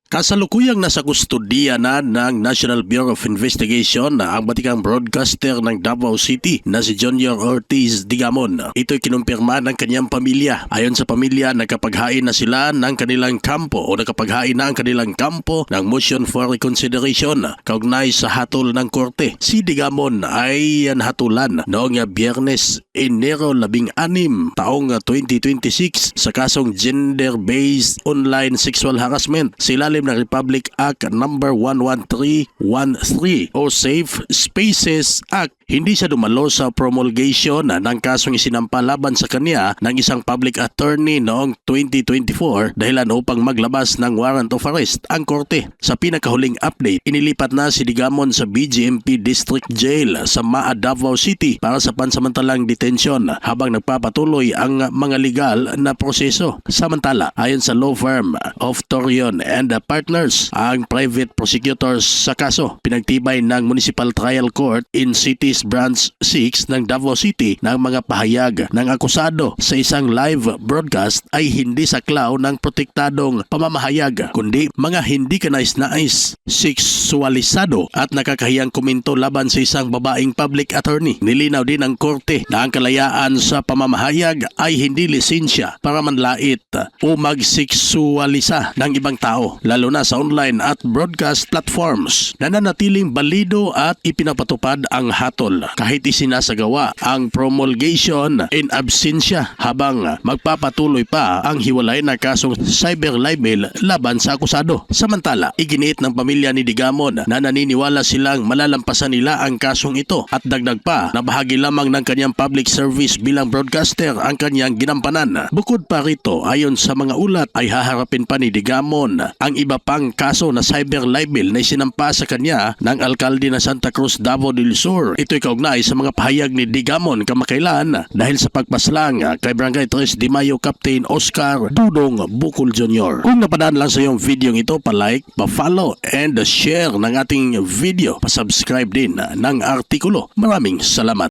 Kasalukuyang nasa kustodiya na ng National Bureau of Investigation ang batikang broadcaster ng Davao City na si Junior Ortiz Digamon. Ito'y kinumpirma ng kanyang pamilya. Ayon sa pamilya, nakapaghain na sila ng kanilang kampo o nakapaghain na ang kanilang kampo ng motion for reconsideration kaugnay sa hatol ng korte. Si Digamon ay nahatulan noong Biyernes, Enero 16, taong 2026 sa kasong gender-based online sexual harassment. Sila ng Republic Act number 11313 o Safe Spaces Act. Hindi siya dumalo sa promulgation ng kasong isinampa laban sa kanya ng isang public attorney noong 2024 dahilan upang maglabas ng warrant of arrest ang korte. Sa pinakahuling update, inilipat na si Digamon sa BGMP District Jail sa Maa, Davao City para sa pansamantalang detention habang nagpapatuloy ang mga legal na proseso. Samantala, ayon sa law firm of Torion and Partners, ang private prosecutors sa kaso, pinagtibay ng Municipal Trial Court in Cities Branch 6 ng Davao City ng mga pahayag ng akusado sa isang live broadcast ay hindi saklaw ng protektadong pamamahayag kundi mga hindi kanais-nais, seksualisado at nakakahiyang komento laban sa isang babaeng public attorney. Nilinaw din ng korte na ang kalayaan sa pamamahayag ay hindi lisensya para manlait o magseksualisa ng ibang tao, lalo na sa online at broadcast platforms. Nananatiling balido at ipinapatupad ang hatol kahit isinasagawa ang promulgation in absentia habang magpapatuloy pa ang hiwalay na kasong cyber libel laban sa akusado. Samantala, iginiit ng pamilya ni Digamon na naniniwala silang malalampasan nila ang kasong ito at dagdag pa na bahagi lamang ng kanyang public service bilang broadcaster ang kanyang ginampanan. Bukod pa rito, ayon sa mga ulat ay haharapin pa ni Digamon ang iba pang kaso na cyber libel na isinampa sa kanya ng alkalde na Santa Cruz, Davao del Sur. Ito'y kaugnay sa mga pahayag ni Digamon kamakailan dahil sa pagpaslang kay Barangay 3 de Mayo Captain Oscar Dudong Bukol Jr. Kung napadaan lang sa iyong video ito, pa-like, pa-follow and share ng ating video. Pa-subscribe din ng artikulo. Maraming salamat.